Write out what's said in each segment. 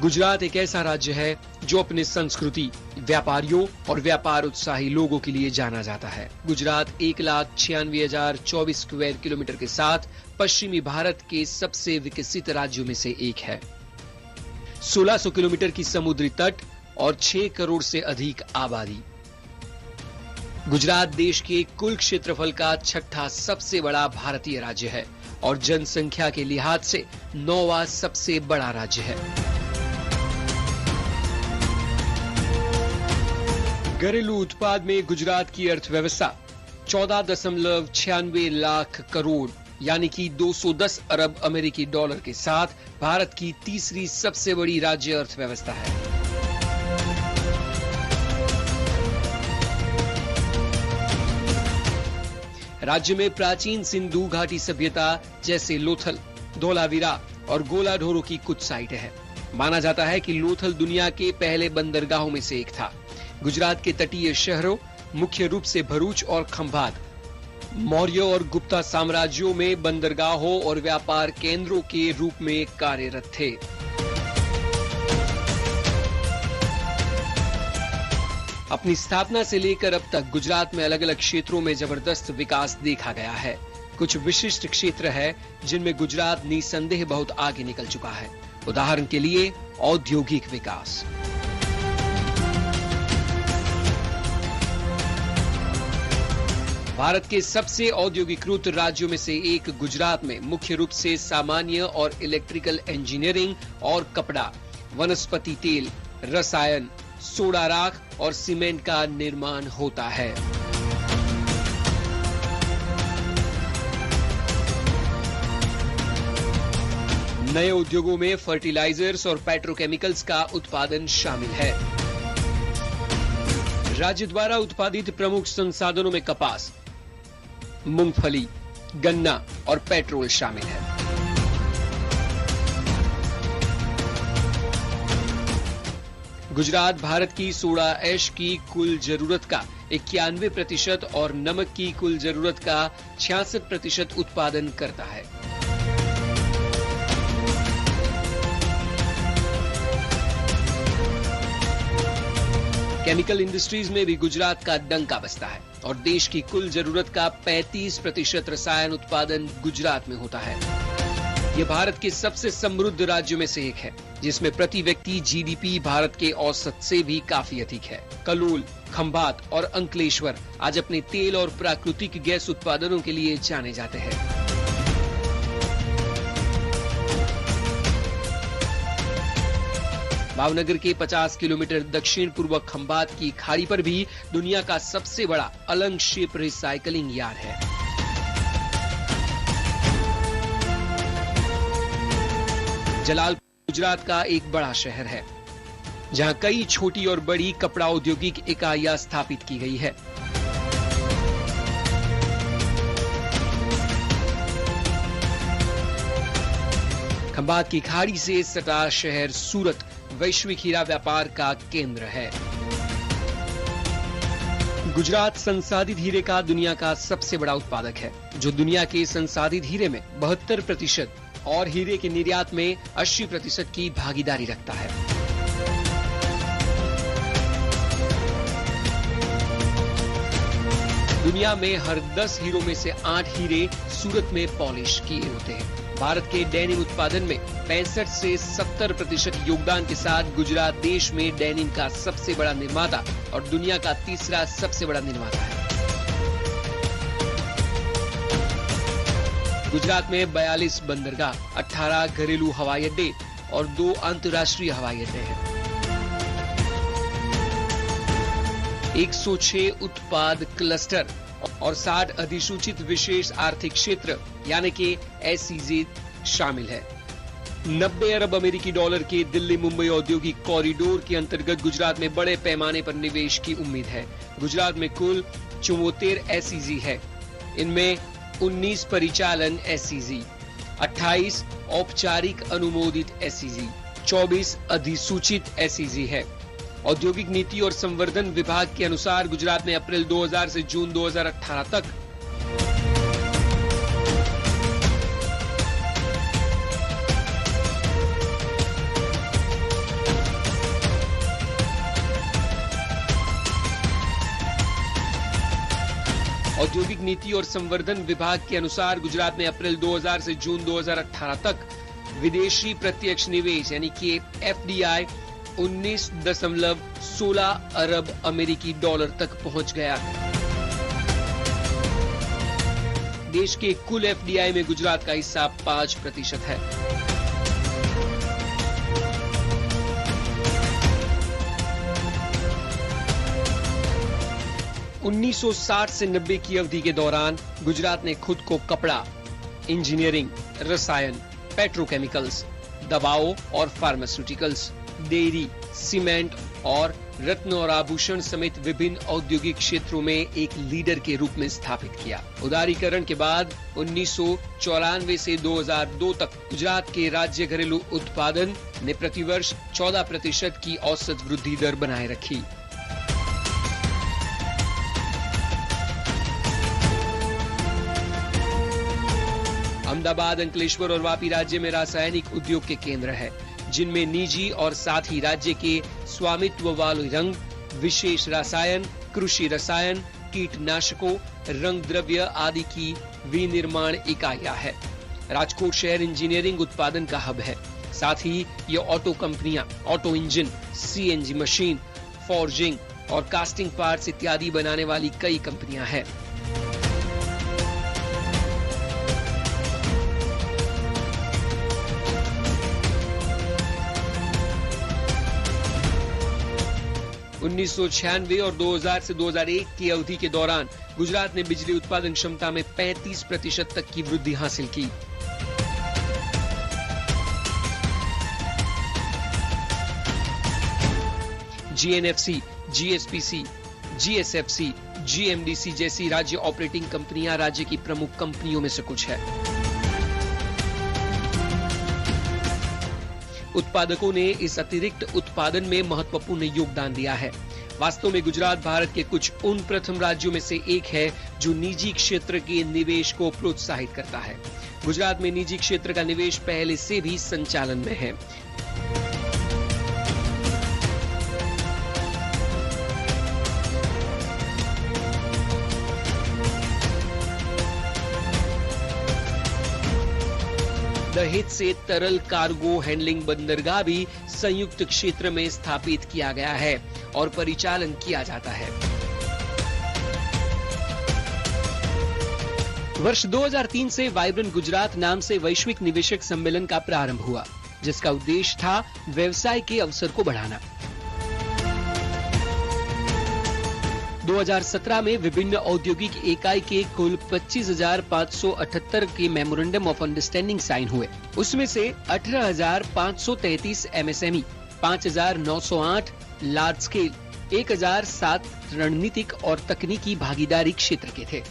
गुजरात एक ऐसा राज्य है जो अपने संस्कृति, व्यापारियों और व्यापार उत्साही लोगों के लिए जाना जाता है। गुजरात 1,96,024 स्क्वायर किलोमीटर के साथ पश्चिमी भारत के सबसे विकसित राज्यों में से एक है। 1600 किलोमीटर की समुद्री तट और 6 करोड़ से अधिक आबादी। गुजरात देश के कुल क्षेत्रफल का छठा सबसे बड़ा भारतीय राज्य है और जनसंख्या के लिहाज से 9वां सबसे बड़ा राज्य है। घरेलू उत्पाद में गुजरात की अर्थव्यवस्था 14.96 लाख करोड़ यानी कि 210 अरब अमेरिकी डॉलर के साथ भारत की तीसरी सबसे बड़ी राज्य अर्थव्यवस्था है। राज्य में प्राचीन सिंधु घाटी सभ्यता जैसे लोथल, धोलावीरा और गोलाढोरो की कुछ साइटें हैं। माना जाता है कि लोथल दुनिया के पहले बंदरगाहों में से एक था। गुजरात के तटीय शहरों, मुख्य रूप से भरूच और खंभात, मौर्य और गुप्ता साम्राज्यों में बंदरगाहों और व्यापार केंद्रों के रूप में कार्यरत थे। अपनी स्थापना से लेकर अब तक गुजरात में अलग अलग क्षेत्रों में जबरदस्त विकास देखा गया है। कुछ विशिष्ट क्षेत्र है जिनमें गुजरात निसंदेह बहुत आगे निकल चुका है। उदाहरण के लिए औद्योगिक विकास। भारत के सबसे औद्योगिकृत राज्यों में से एक गुजरात में मुख्य रूप से सामान्य और इलेक्ट्रिकल इंजीनियरिंग और कपड़ा, वनस्पति तेल, रसायन, सोडा राख और सीमेंट का निर्माण होता है। नए उद्योगों में फर्टिलाइजर्स और पेट्रोकेमिकल्स का उत्पादन शामिल है। राज्य द्वारा उत्पादित प्रमुख संसाधनों में कपास, मूंगफली, गन्ना और पेट्रोल शामिल है। गुजरात भारत की सोडा ऐश की कुल जरूरत का 91% और नमक की कुल जरूरत का 66% उत्पादन करता है। केमिकल इंडस्ट्रीज में भी गुजरात का डंका बजता है और देश की कुल जरूरत का 35% रसायन उत्पादन गुजरात में होता है। यह भारत के सबसे समृद्ध राज्यों में से एक है, जिसमें प्रति व्यक्ति जीडीपी भारत के औसत से भी काफी अधिक है। कलोल, खंभात और अंकलेश्वर आज अपने तेल और प्राकृतिक गैस उत्पादनों के लिए जाने जाते हैं। भावनगर के 50 किलोमीटर दक्षिण पूर्व खंभात की खाड़ी पर भी दुनिया का सबसे बड़ा अलंग शिप रिसाइकलिंग यार्ड है। जलालपुर गुजरात का एक बड़ा शहर है, जहां कई छोटी और बड़ी कपड़ा औद्योगिक इकाइयां स्थापित की गई है। खंभात की खाड़ी से सटा शहर सूरत वैश्विक हीरा व्यापार का केंद्र है। गुजरात संसाधित हीरे का दुनिया का सबसे बड़ा उत्पादक है, जो दुनिया के संसाधित हीरे में 72% और हीरे के निर्यात में 80% की भागीदारी रखता है। दुनिया में हर 10 हीरों में से 8 हीरे सूरत में पॉलिश किए होते हैं। भारत के डेनिम उत्पादन में 65 से 70% योगदान के साथ गुजरात देश में डेनिम का सबसे बड़ा निर्माता और दुनिया का तीसरा सबसे बड़ा निर्माता है। गुजरात में 42 बंदरगाह, 18 घरेलू हवाई अड्डे और 2 अंतर्राष्ट्रीय हवाई अड्डे हैं। 106 उत्पाद क्लस्टर और 60 अधिसूचित विशेष आर्थिक क्षेत्र यानी कि एसईजी शामिल है। 90 अरब अमेरिकी डॉलर के दिल्ली मुंबई औद्योगिक कॉरिडोर के अंतर्गत गुजरात में बड़े पैमाने पर निवेश की उम्मीद है। गुजरात में कुल 74 एसईजी है। इनमें 19 परिचालन एसईजी, 28 औपचारिक अनुमोदित एसईजी, 24 अधिसूचित एसईजी है। औद्योगिक नीति और संवर्धन विभाग के अनुसार गुजरात में अप्रैल 2000 से जून 2018 तक औद्योगिक नीति और संवर्धन विभाग के अनुसार गुजरात में अप्रैल 2000 से जून 2018 तक विदेशी प्रत्यक्ष निवेश यानी कि FDI 19.16 अरब अमेरिकी डॉलर तक पहुंच गया। देश के कुल FDI में गुजरात का हिस्सा 5% है। उन्नीस 1960 से 90 की अवधि के दौरान गुजरात ने खुद को कपड़ा, इंजीनियरिंग, रसायन, पेट्रोकेमिकल्स, दवाओं और फार्मास्यूटिकल्स, डेयरी, सीमेंट और रत्न और आभूषण समेत विभिन्न औद्योगिक क्षेत्रों में एक लीडर के रूप में स्थापित किया। उदारीकरण के बाद 1994 से 2002 तक गुजरात के राज्य घरेलू उत्पादन ने प्रतिवर्ष 14% की औसत वृद्धि दर बनाए रखी। अहमदाबाद, अंकलेश्वर और वापी राज्य में रासायनिक उद्योग के केंद्र है, जिनमें निजी और साथ ही राज्य के स्वामित्व वाले रंग, विशेष रसायन, कृषि रसायन, कीटनाशकों, रंग द्रव्य आदि की विनिर्माण इकाइयां है। राजकोट शहर इंजीनियरिंग उत्पादन का हब है। साथ ही ये ऑटो कंपनियां, auto engine, CNG machine, forging और कास्टिंग पार्ट्स इत्यादि बनाने वाली कई कंपनियां हैं। उन्नीस 1996 और 2000 से 2001 की अवधि के दौरान गुजरात ने बिजली उत्पादन क्षमता में 35% तक की वृद्धि हासिल की। GNFC, GSPC, GSFC, GMDC जैसी राज्य ऑपरेटिंग कंपनियां राज्य की प्रमुख कंपनियों में से कुछ है। उत्पादकों ने इस अतिरिक्त उत्पादन में महत्वपूर्ण योगदान दिया है। वास्तव में गुजरात भारत के कुछ उन प्रथम राज्यों में से एक है जो निजी क्षेत्र के निवेश को प्रोत्साहित करता है। गुजरात में निजी क्षेत्र का निवेश पहले से भी संचालन में है। दहेज से तरल कार्गो हैंडलिंग बंदरगाह भी संयुक्त क्षेत्र में स्थापित किया गया है और परिचालन किया जाता है। वर्ष 2003 से वाइब्रेंट गुजरात नाम से वैश्विक निवेशक सम्मेलन का प्रारंभ हुआ, जिसका उद्देश्य था व्यवसाय के अवसर को बढ़ाना। 2017 में विभिन्न औद्योगिक इकाई के कुल 25,578 के मेमोरेंडम ऑफ अंडरस्टैंडिंग साइन हुए। उसमें से 18,533 MSME, 5,908 लार्ज स्केल, 1,007 रणनीतिक और तकनीकी भागीदारी क्षेत्र के थे।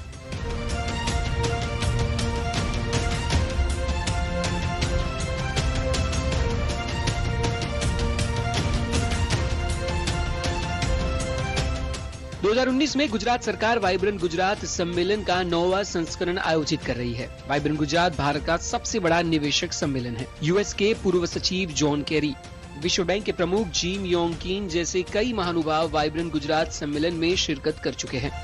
दो 2019 में गुजरात सरकार वाइब्रेंट गुजरात सम्मेलन का 9वां संस्करण आयोजित कर रही है। वाइब्रेंट गुजरात भारत का सबसे बड़ा निवेशक सम्मेलन है। US के पूर्व सचिव जॉन केरी, विश्व बैंक के प्रमुख जिम योंग किन जैसे कई महानुभाव वाइब्रेंट गुजरात सम्मेलन में शिरकत कर चुके हैं।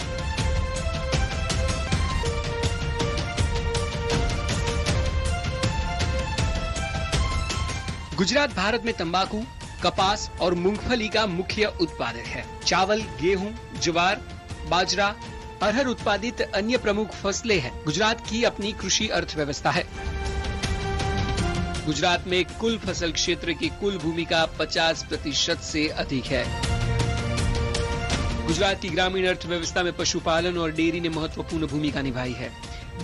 गुजरात भारत में तंबाकू, कपास और मूंगफली का मुख्य उत्पादक है। चावल, गेहूं, ज्वार, बाजरा, अरहर उत्पादित अन्य प्रमुख फसलें हैं। गुजरात की अपनी कृषि अर्थव्यवस्था है। गुजरात में कुल फसल क्षेत्र की कुल भूमि का 50% से अधिक है। गुजरात की ग्रामीण अर्थव्यवस्था में पशुपालन और डेयरी ने महत्वपूर्ण भूमिका निभाई है।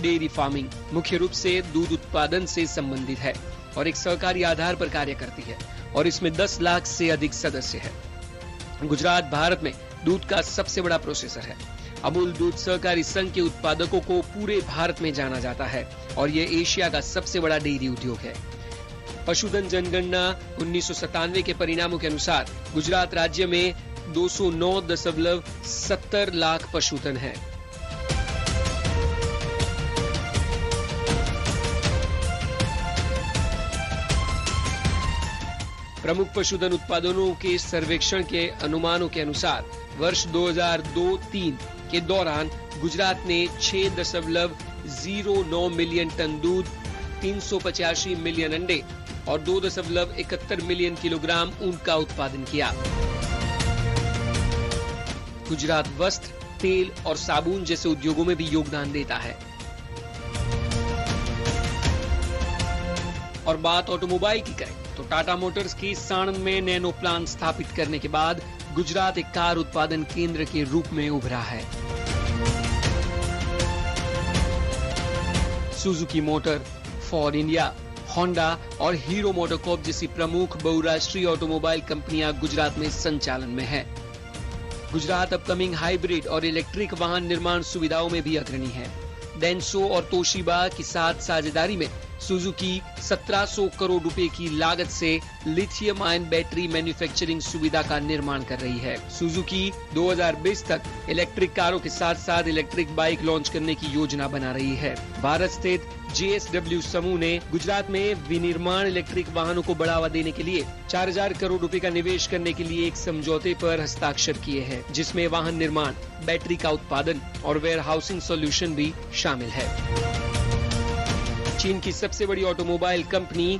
डेयरी फार्मिंग मुख्य रूप से दूध उत्पादन से संबंधित है और एक सहकारी आधार पर कार्य करती है और इसमें 10 लाख से अधिक सदस्य हैं। गुजरात भारत में दूध का सबसे बड़ा प्रोसेसर है। अमूल दूध सहकारी संघ के उत्पादकों को पूरे भारत में जाना जाता है और ये एशिया का सबसे बड़ा डेयरी उद्योग है। पशुधन जनगणना 1997 के परिणामों के अनुसार गुजरात राज्य में 209.70 लाख पशुधन है। प्रमुख पशुधन उत्पादनों के सर्वेक्षण के अनुमानों के अनुसार वर्ष 2002-03 के दौरान गुजरात ने 6.09 मिलियन टन दूध, 385 मिलियन अंडे और 2.71 मिलियन किलोग्राम ऊन का उत्पादन किया। गुजरात वस्त्र, तेल और साबुन जैसे उद्योगों में भी योगदान देता है। और बात ऑटोमोबाइल की करें तो टाटा मोटर्स की साणंद में नैनो प्लांट स्थापित करने के बाद गुजरात एक कार उत्पादन केंद्र के रूप में उभरा है। Suzuki motor, Ford India, Honda और हीरो मोटोकॉर्प जैसी प्रमुख बहुराष्ट्रीय ऑटोमोबाइल कंपनियां गुजरात में संचालन में है। गुजरात अपकमिंग हाइब्रिड और इलेक्ट्रिक वाहन निर्माण सुविधाओं में भी अग्रणी है। डेंसो और तोशिबा की साथ साझेदारी में सुजुकी 1700 करोड़ रुपए की लागत से लिथियम आयन बैटरी मैन्युफैक्चरिंग सुविधा का निर्माण कर रही है। सुजुकी 2020 तक इलेक्ट्रिक कारों के साथ साथ इलेक्ट्रिक बाइक लॉन्च करने की योजना बना रही है। भारत स्थित JSW समूह ने गुजरात में विनिर्माण इलेक्ट्रिक वाहनों को बढ़ावा देने के लिए 4000 करोड़ रुपए का निवेश करने के लिए एक समझौते पर हस्ताक्षर किए हैं, जिसमें वाहन निर्माण, बैटरी का उत्पादन और वेयर हाउसिंग सॉल्यूशन भी शामिल है। चीन की सबसे बड़ी ऑटोमोबाइल कंपनी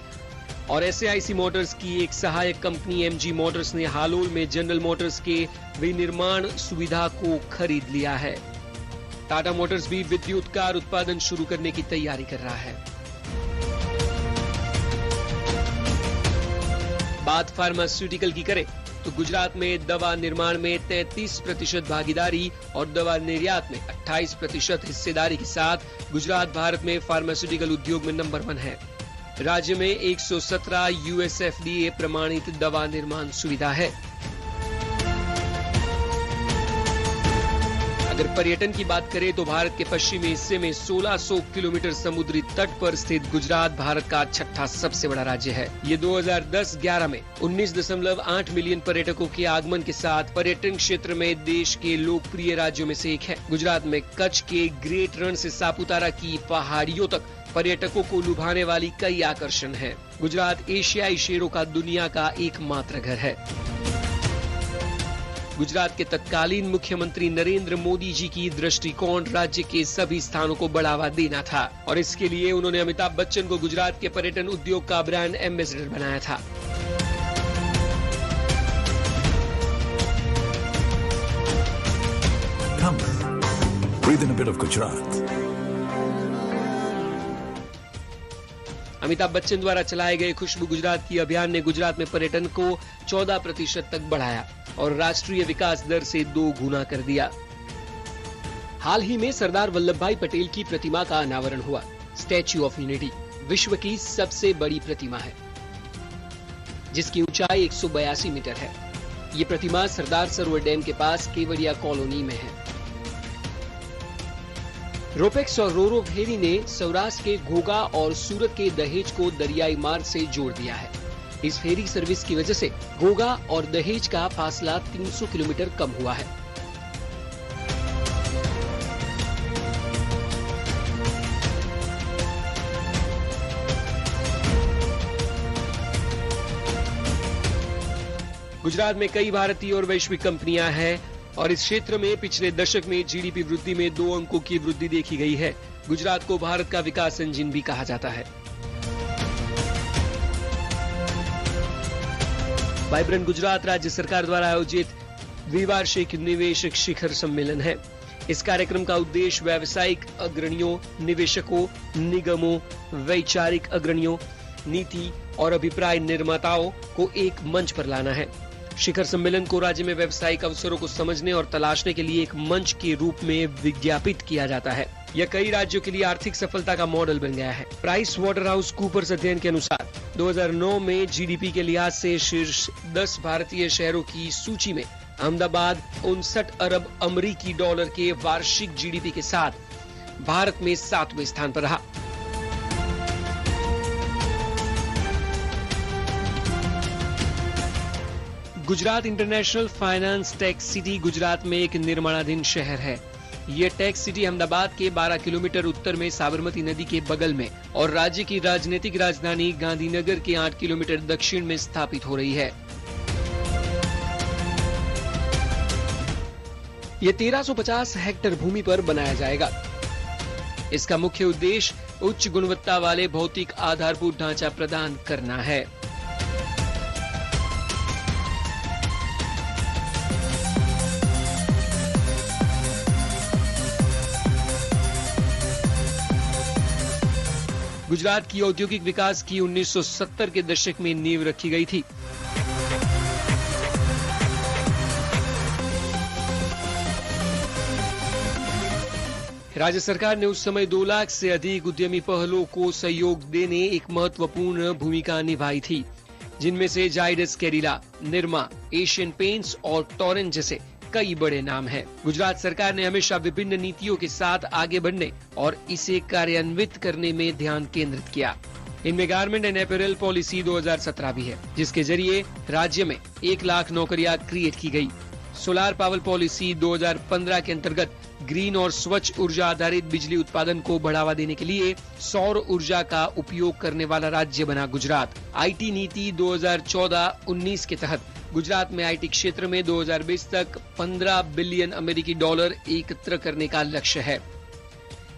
और SAIC मोटर्स की एक सहायक कंपनी MG मोटर्स ने हालोल में जनरल मोटर्स के विनिर्माण सुविधा को खरीद लिया है। टाटा मोटर्स भी विद्युत कार उत्पादन शुरू करने की तैयारी कर रहा है। बात फार्मास्यूटिकल की करें तो गुजरात में दवा निर्माण में 33% भागीदारी और दवा निर्यात में 28% हिस्सेदारी के साथ गुजरात भारत में फार्मास्यूटिकल उद्योग में नंबर 1 है। राज्य में 117 USFDA प्रमाणित दवा निर्माण सुविधा है। अगर पर्यटन की बात करें तो भारत के पश्चिमी हिस्से में 1600 किलोमीटर समुद्री तट पर स्थित गुजरात भारत का 6ठा सबसे बड़ा राज्य है। ये 2010-11 में 19.8 मिलियन पर्यटकों के आगमन के साथ पर्यटन क्षेत्र में देश के लोकप्रिय राज्यों में से एक है। गुजरात में कच्छ के ग्रेट रण से सापुतारा की पहाड़ियों तक पर्यटकों को लुभाने वाली कई आकर्षण हैं। गुजरात एशियाई शेरों का दुनिया का एकमात्र घर है। गुजरात के तत्कालीन मुख्यमंत्री नरेंद्र मोदी जी की दृष्टिकोण राज्य के सभी स्थानों को बढ़ावा देना था और इसके लिए उन्होंने अमिताभ बच्चन को गुजरात के पर्यटन उद्योग का ब्रांड एम्बेसडर बनाया था। Come, breathe in a bit of Gujarat. Amitabh Bachchan द्वारा चलाए गए खुशबू गुजरात की अभियान ने गुजरात में पर्यटन को 14% तक बढ़ाया और राष्ट्रीय विकास दर से 2 गुना कर दिया। हाल ही में सरदार वल्लभ भाई पटेल की प्रतिमा का अनावरण हुआ। स्टैच्यू ऑफ यूनिटी विश्व की सबसे बड़ी प्रतिमा है, जिसकी ऊंचाई 182 मीटर है। ये प्रतिमा सरदार सरोवर डैम के पास केवड़िया कॉलोनी में है। रोपेक्स और रोरो फेरी ने सौराष्ट्र के घोघा और सूरत के दहेज को दरियाई मार्ग से जोड़ दिया है। इस फेरी सर्विस की वजह से घोघा और दहेज का फासला 300 किलोमीटर कम हुआ है। गुजरात में कई भारतीय और वैश्विक कंपनियां हैं और इस क्षेत्र में पिछले दशक में जीडीपी वृद्धि में 2 अंकों की वृद्धि देखी गई है। गुजरात को भारत का विकास इंजन भी कहा जाता है। वाइब्रेंट गुजरात राज्य सरकार द्वारा आयोजित द्विवार्षिक निवेशक शिखर सम्मेलन है। इस कार्यक्रम का उद्देश्य व्यावसायिक अग्रणियों, निवेशकों, निगमों, वैचारिक अग्रणियों, नीति और अभिप्राय निर्माताओं को एक मंच पर लाना है। शिखर सम्मेलन को राज्य में व्यावसायिक अवसरों को समझने और तलाशने के लिए एक मंच के रूप में विज्ञापित किया जाता है। यह कई राज्यों के लिए आर्थिक सफलता का मॉडल बन गया है। प्राइस वाटरहाउस कूपर्स अध्ययन के अनुसार 2009 में जीडीपी के लिहाज से शीर्ष 10 भारतीय शहरों की सूची में अहमदाबाद 59 अरब अमेरिकी डॉलर के वार्षिक जीडीपी के साथ भारत में 7वें स्थान पर रहा। Gujarat international finance tech city Gujarat में एक निर्माणाधीन शहर है। ये टेक सिटी अहमदाबाद के 12 किलोमीटर उत्तर में साबरमती नदी के बगल में और राज्य की राजनीतिक राजधानी गांधीनगर के 8 किलोमीटर दक्षिण में स्थापित हो रही है। ये 1350 हेक्टेयर भूमि पर बनाया जाएगा। इसका मुख्य उद्देश्य उच्च गुणवत्ता वाले भौतिक आधारभूत ढांचा प्रदान करना है। गुजरात की औद्योगिक विकास की 1970 के दशक में नींव रखी गई थी। राज्य सरकार ने उस समय 2 लाख से अधिक उद्यमी पहलों को सहयोग देने एक महत्वपूर्ण भूमिका निभाई थी, जिनमें से जाइडस कैडिला, निरमा, एशियन पेंट्स और टोरेंट जैसे कई बड़े नाम हैं। गुजरात सरकार ने हमेशा विभिन्न नीतियों के साथ आगे बढ़ने और इसे कार्यान्वित करने में ध्यान केंद्रित किया। इनमें गारमेंट एंड अपैरल पॉलिसी 2017 भी है, जिसके जरिए राज्य में 1 लाख नौकरियां क्रिएट की गई। सोलार पावर पॉलिसी 2015 के अंतर्गत ग्रीन और स्वच्छ ऊर्जा आधारित बिजली उत्पादन को बढ़ावा देने के लिए सौर ऊर्जा का उपयोग करने वाला राज्य बना गुजरात। आईटी नीति 2014-19 के तहत गुजरात में आईटी क्षेत्र में 2020 तक 15 बिलियन अमेरिकी डॉलर एकत्र करने का लक्ष्य है।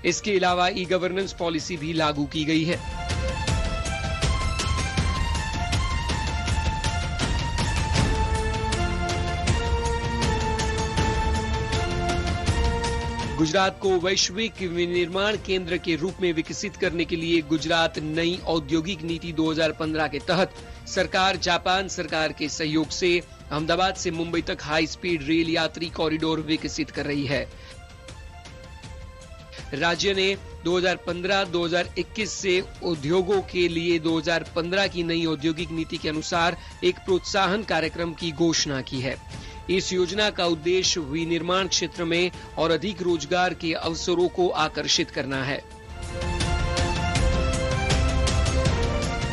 इसके अलावा ई गवर्नेंस पॉलिसी भी लागू की गई है। गुजरात को वैश्विक विनिर्माण केंद्र के रूप में विकसित करने के लिए गुजरात नई औद्योगिक नीति 2015 के तहत सरकार जापान सरकार के सहयोग से अहमदाबाद से मुंबई तक हाई स्पीड रेल यात्री कॉरिडोर विकसित कर रही है। राज्य ने 2015-2021 से उद्योगों के लिए 2015 की नई औद्योगिक नीति के अनुसार एक प्रोत्साहन कार्यक्रम की घोषणा की है। इस योजना का उद्देश्य विनिर्माण क्षेत्र में और अधिक रोजगार के अवसरों को आकर्षित करना है।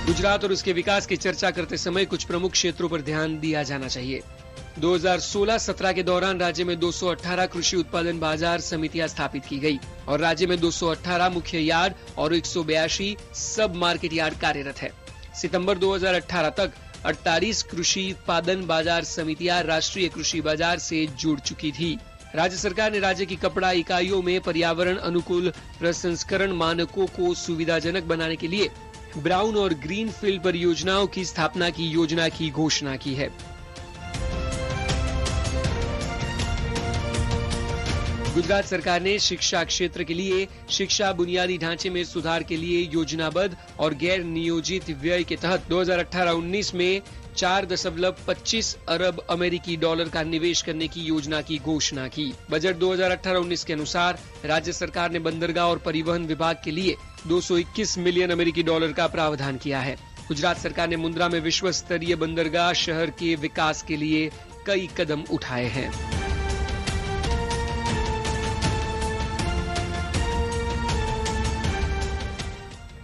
गुजरात और उसके विकास की चर्चा करते समय कुछ प्रमुख क्षेत्रों पर ध्यान दिया जाना चाहिए। 2016-17 के दौरान राज्य में 218 कृषि उत्पादन बाजार समितियां स्थापित की गई और राज्य में 218 मुख्य यार्ड और 182 सब मार्केट यार्ड कार्यरत है। सितंबर 2018 तक 48 कृषि उत्पादन बाजार समितियां राष्ट्रीय कृषि बाजार से जुड़ चुकी थी। राज्य सरकार ने राज्य की कपड़ा इकाइयों में पर्यावरण अनुकूल प्रसंस्करण मानकों को सुविधाजनक बनाने के लिए ब्राउन और ग्रीन फील्ड परियोजनाओं की स्थापना की योजना की घोषणा की है। गुजरात सरकार ने शिक्षा क्षेत्र के लिए शिक्षा बुनियादी ढांचे में सुधार के लिए योजनाबद्ध और गैर नियोजित व्यय के तहत 2018-19 में 4.25 अरब अमेरिकी डॉलर का निवेश करने की योजना की घोषणा की। बजट 2018-19 के अनुसार राज्य सरकार ने बंदरगाह और परिवहन विभाग के लिए 221 मिलियन अमेरिकी डॉलर का प्रावधान किया है। गुजरात सरकार ने मुंद्रा में विश्व स्तरीय बंदरगाह शहर के विकास के लिए कई कदम उठाए हैं।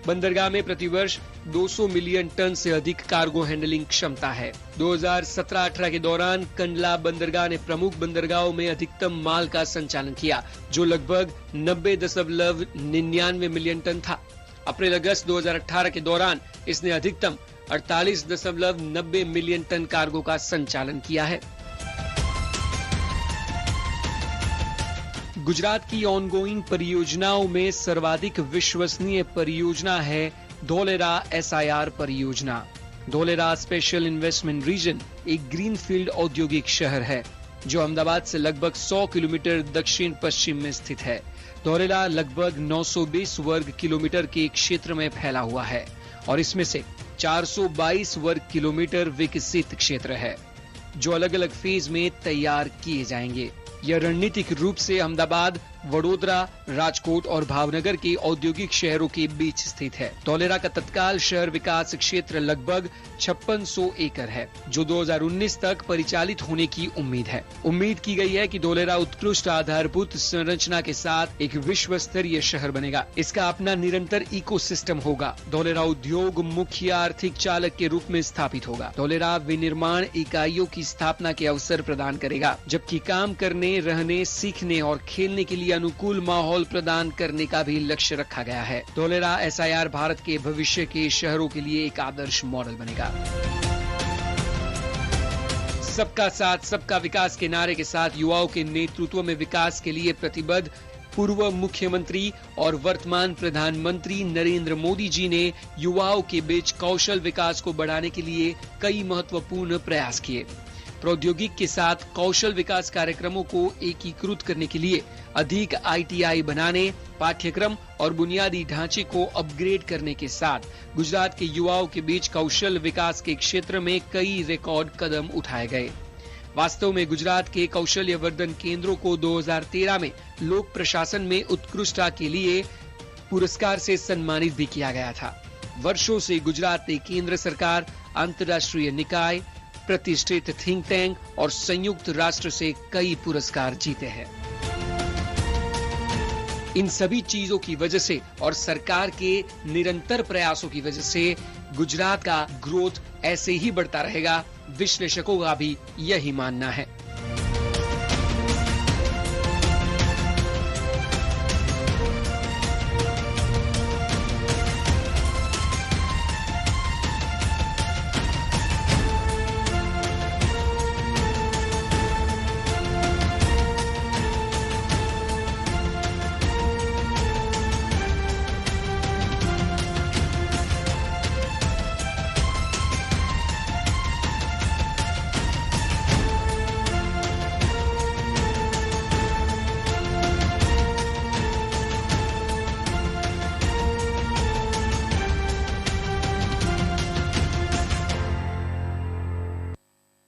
बंदरगाह में प्रतिवर्ष 200 मिलियन टन से अधिक कार्गो हैंडलिंग क्षमता है। 2017-18 के दौरान कंडला बंदरगाह ने प्रमुख बंदरगाहों में अधिकतम माल का संचालन किया, जो लगभग 90.99 मिलियन टन था। अप्रैल-अगस्त 2018 के दौरान इसने अधिकतम 48.90 मिलियन टन कार्गो का संचालन किया है। गुजरात की ऑनगोइंग परियोजनाओं में सर्वाधिक विश्वसनीय परियोजना है धोलेरा SIR परियोजना। धोलेरा स्पेशल इन्वेस्टमेंट रीजन एक ग्रीनफील्ड औद्योगिक शहर है जो अहमदाबाद से लगभग 100 किलोमीटर दक्षिण पश्चिम में स्थित है। धोलेरा लगभग 920 वर्ग किलोमीटर के क्षेत्र में फैला हुआ है और इसमें से 422 वर्ग किलोमीटर विकसित क्षेत्र है जो अलग अलग फेज में तैयार किए जाएंगे। यह रणनीतिक रूप से अहमदाबाद, वडोदरा, राजकोट और भावनगर के औद्योगिक शहरों के बीच स्थित है। धोलेरा का तत्काल शहर विकास क्षेत्र लगभग 5600 एकड़ है जो 2019 तक परिचालित होने की उम्मीद है। उम्मीद की गई है कि धोलेरा उत्कृष्ट आधारभूत संरचना के साथ एक विश्व स्तरीय शहर बनेगा। इसका अपना निरंतर इकोसिस्टम होगा। धोलेरा उद्योग मुख्य आर्थिक चालक के रूप में स्थापित होगा। धोलेरा विनिर्माण इकाइयों की स्थापना के अवसर प्रदान करेगा, जबकि काम करने, रहने, सीखने और खेलने के लिए अनुकूल माहौल प्रदान करने का भी लक्ष्य रखा गया है। धोलेरा SIR भारत के भविष्य के शहरों के लिए एक आदर्श मॉडल बनेगा। सबका साथ सबका विकास के नारे के साथ युवाओं के नेतृत्व में विकास के लिए प्रतिबद्ध पूर्व मुख्यमंत्री और वर्तमान प्रधानमंत्री नरेंद्र मोदी जी ने युवाओं के बीच कौशल विकास को बढ़ाने के लिए कई महत्वपूर्ण प्रयास किए। प्रौद्योगिकी के साथ कौशल विकास कार्यक्रमों को एकीकृत करने के लिए अधिक ITI बनाने, पाठ्यक्रम और बुनियादी ढांचे को अपग्रेड करने के साथ गुजरात के युवाओं के बीच कौशल विकास के क्षेत्र में कई रिकॉर्ड कदम उठाए गए। वास्तव में गुजरात के कौशल्य वर्धन केंद्रों को 2013 में लोक प्रशासन में उत्कृष्टता के लिए पुरस्कार से सम्मानित भी किया गया था। वर्षों से गुजरात ने केंद्र सरकार, अंतर्राष्ट्रीय निकाय, प्रतिष्ठित थिंक टैंक और संयुक्त राष्ट्र से कई पुरस्कार जीते हैं। इन सभी चीजों की वजह से और सरकार के निरंतर प्रयासों की वजह से गुजरात का ग्रोथ ऐसे ही बढ़ता रहेगा, विश्लेषकों का भी यही मानना है।